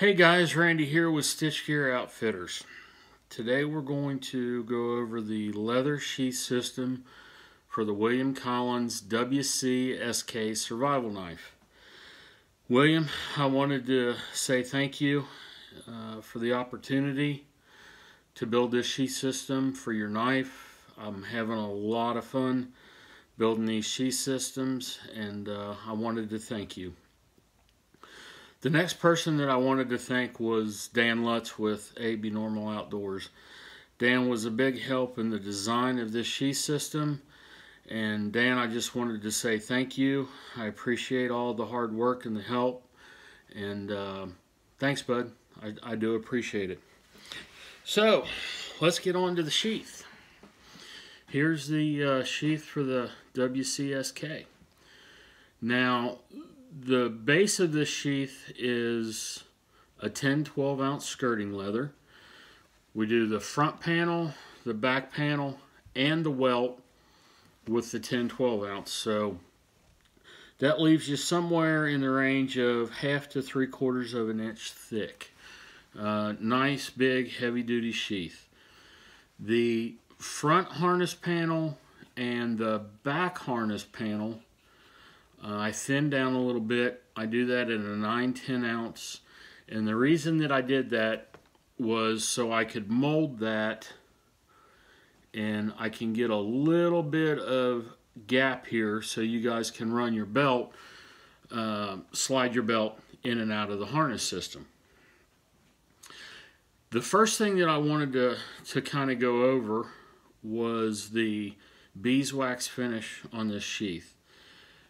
Hey guys, Randy here with Stitch Gear Outfitters. Today we're going to go over the leather sheath system for the William Collins WCSK survival knife. William, I wanted to say thank you for the opportunity to build this sheath system for your knife. I'm having a lot of fun building these sheath systems, and I wanted to thank you. The next person that I wanted to thank was Dan Lutz with AB Normal Outdoors. Dan was a big help in the design of this sheath system, and Dan, I just wanted to say thank you. I appreciate all the hard work and the help, and thanks, bud. I do appreciate it. So let's get on to the sheath. Here's the sheath for the WCSK. Now, the base of this sheath is a 10-12 ounce skirting leather. We do the front panel, the back panel, and the welt with the 10-12 ounce. So that leaves you somewhere in the range of 1/2 to 3/4 of an inch thick. Nice, big, heavy-duty sheath. The front harness panel and the back harness panel I thin down a little bit. I do that in a 9-10 ounce, and the reason that I did that was so I could mold that and I can get a little bit of gap here so you guys can run your belt, slide your belt in and out of the harness system. The first thing that I wanted to kind of go over was the beeswax finish on this sheath.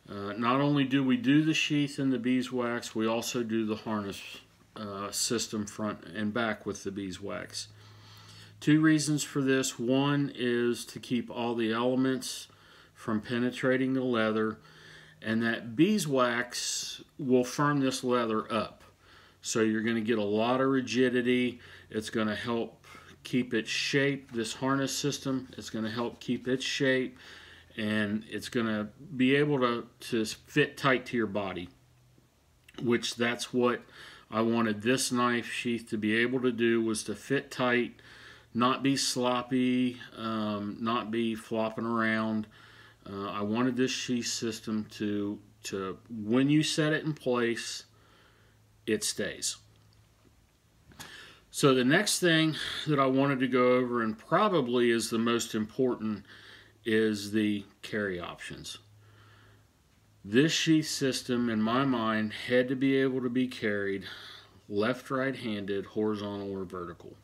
Not only do we do the sheath in the beeswax, we also do the harness system front and back with the beeswax. Two reasons for this. One is to keep all the elements from penetrating the leather, and that beeswax will firm this leather up. So you're going to get a lot of rigidity. It's going to help keep its shape. This harness system is going to help keep its shape, and it's going to be able to fit tight to your body, which that's what I wanted this knife sheath to be able to do, was to fit tight, not be sloppy, not be flopping around. I wanted this sheath system to when you set it in place, it stays. So the next thing that I wanted to go over, and probably is the most important, is the carry options. This sheath system, in my mind, had to be able to be carried left, right-handed, horizontal, or vertical.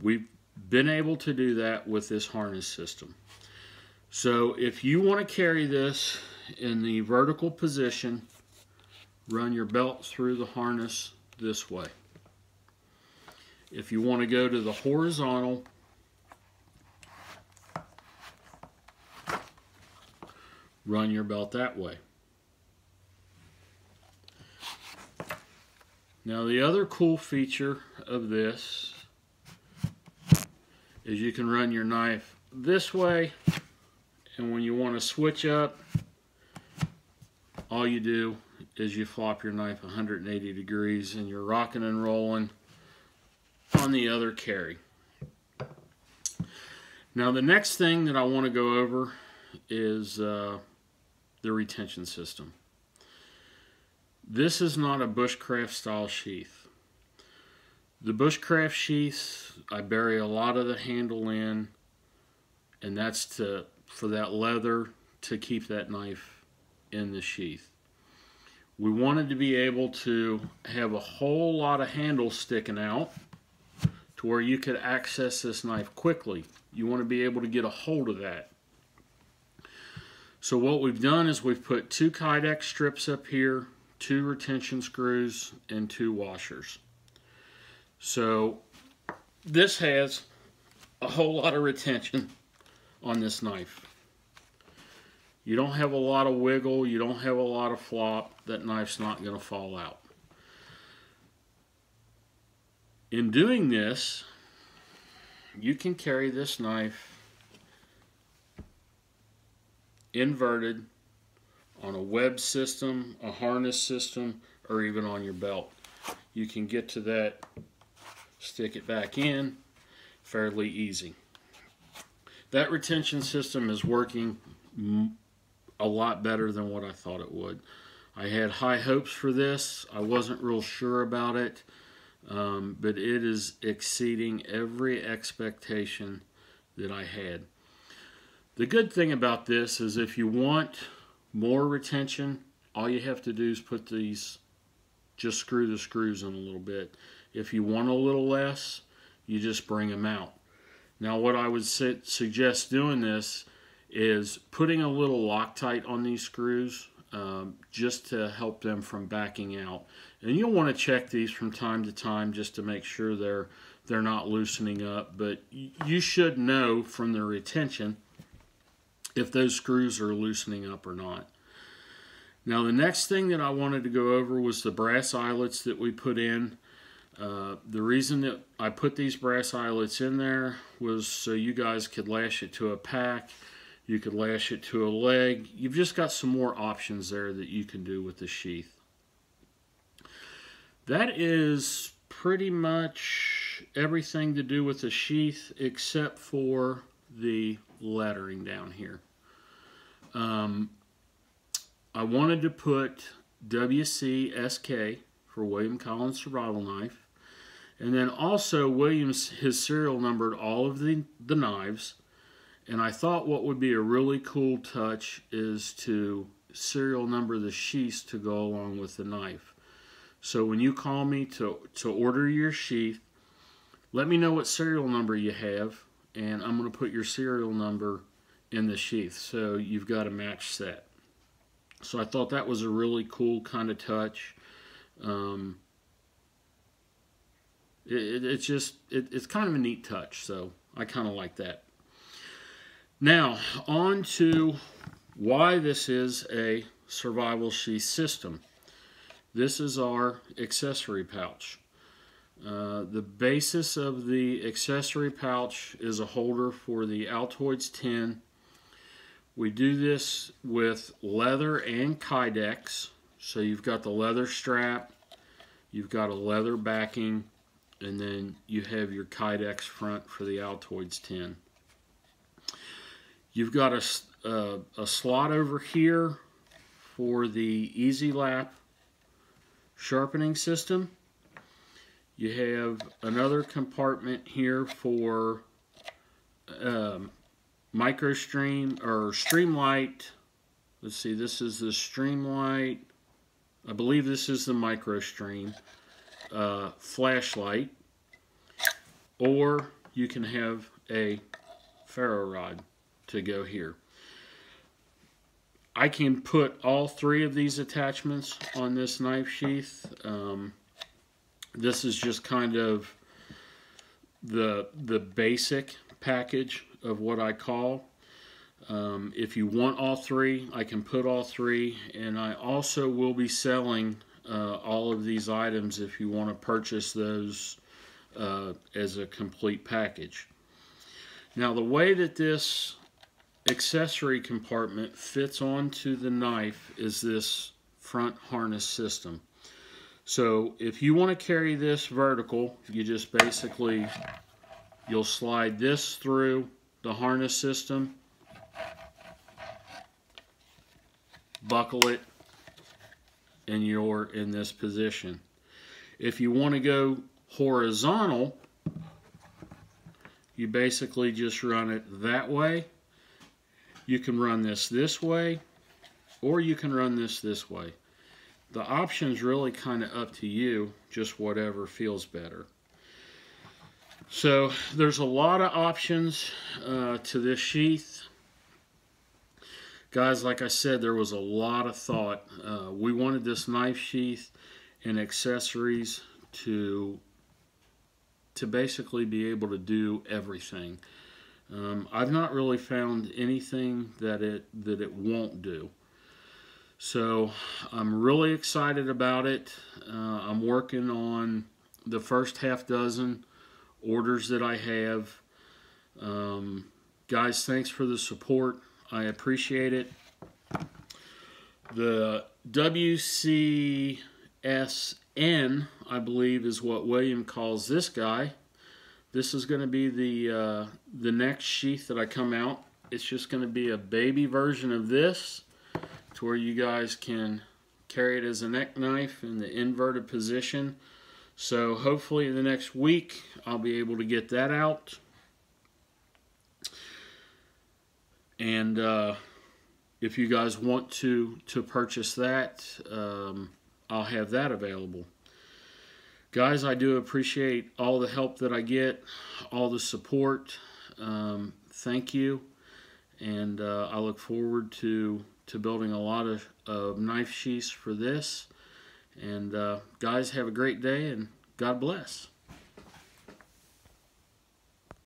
We've been able to do that with this harness system. So if you want to carry this in the vertical position, run your belt through the harness this way. If you want to go to the horizontal, run your belt that way. Now the other cool feature of this is you can run your knife this way, and when you want to switch up, all you do is you flop your knife 180 degrees and you're rocking and rolling on the other carry. Now the next thing that I want to go over is the retention system. This is not a bushcraft style sheath. The bushcraft sheaths, I bury a lot of the handle in, and that's for that leather to keep that knife in the sheath. We wanted to be able to have a whole lot of handle sticking out to where you could access this knife quickly. You want to be able to get a hold of that. So what we've done is we've put 2 Kydex strips up here, 2 retention screws, and 2 washers. So this has a whole lot of retention on this knife. You don't have a lot of wiggle, you don't have a lot of flop, that knife's not going to fall out. In doing this, you can carry this knife inverted on a web system, a harness system, or even on your belt. you can get to that, stick it back in, fairly easy. That retention system is working a lot better than what I thought it would. I had high hopes for this. I wasn't real sure about it, but it is exceeding every expectation that I had. The good thing about this is if you want more retention, all you have to do is put these, just screw the screws in a little bit. If you want a little less, you just bring them out. Now what I would suggest doing this is putting a little Loctite on these screws just to help them from backing out. And you'll want to check these from time to time just to make sure they're not loosening up. But you should know from the retention if those screws are loosening up or not. Now the next thing that I wanted to go over was the brass eyelets that we put in. The reason that I put these brass eyelets in there was so you guys could lash it to a pack. You could lash it to a leg. You've just got some more options there that you can do with the sheath. That is pretty much everything to do with the sheath except for the lettering down here. I wanted to put WCSK for William Collins Survival Knife. And then also Williams has serial numbered all of the knives. And I thought what would be a really cool touch is to serial number the sheaths to go along with the knife. So when you call me to order your sheath, let me know what serial number you have, and I'm going to put your serial number in the sheath so you've got a match set. So I thought that was a really cool kind of touch. It's kind of a neat touch, so I kind of like that. Now, on to why this is a survival sheath system. This is our accessory pouch. The basis of the accessory pouch is a holder for the Altoids 10. We do this with leather and Kydex. So you've got the leather strap, you've got a leather backing, and then you have your Kydex front for the Altoids 10. You've got a slot over here for the Easy Lap sharpening system. You have another compartment here for microstream or Streamlight. Let's see, this is the Streamlight. I believe this is the microstream flashlight. Or you can have a ferro rod to go here. I can put all three of these attachments on this knife sheath. This is just kind of the basic package of what I call. If you want all three, I can put all three, and I also will be selling all of these items if you want to purchase those as a complete package. Now the way that this accessory compartment fits onto the knife is this front harness system. So if you want to carry this vertical, you just basically, you'll slide this through the harness system, buckle it, and you're in this position. If you want to go horizontal, you basically just run it that way. You can run this way, or you can run this way. The option's really kind of up to you, just whatever feels better. So there's a lot of options to this sheath. Guys, like I said, there was a lot of thought. We wanted this knife sheath and accessories to basically be able to do everything. I've not really found anything that it won't do. So I'm really excited about it. I'm working on the first half dozen orders that I have. Guys, thanks for the support. I appreciate it. The WCSK N, I believe, is what William calls this guy. This is going to be the next sheath that I come out. It's just going to be a baby version of this, to where you guys can carry it as a neck knife in the inverted position. So hopefully in the next week I'll be able to get that out. And if you guys want to purchase that, I'll have that available. Guys, I do appreciate all the help that I get, all the support. Thank you. And I look forward to building a lot of knife sheaths for this. And guys, have a great day, and God bless.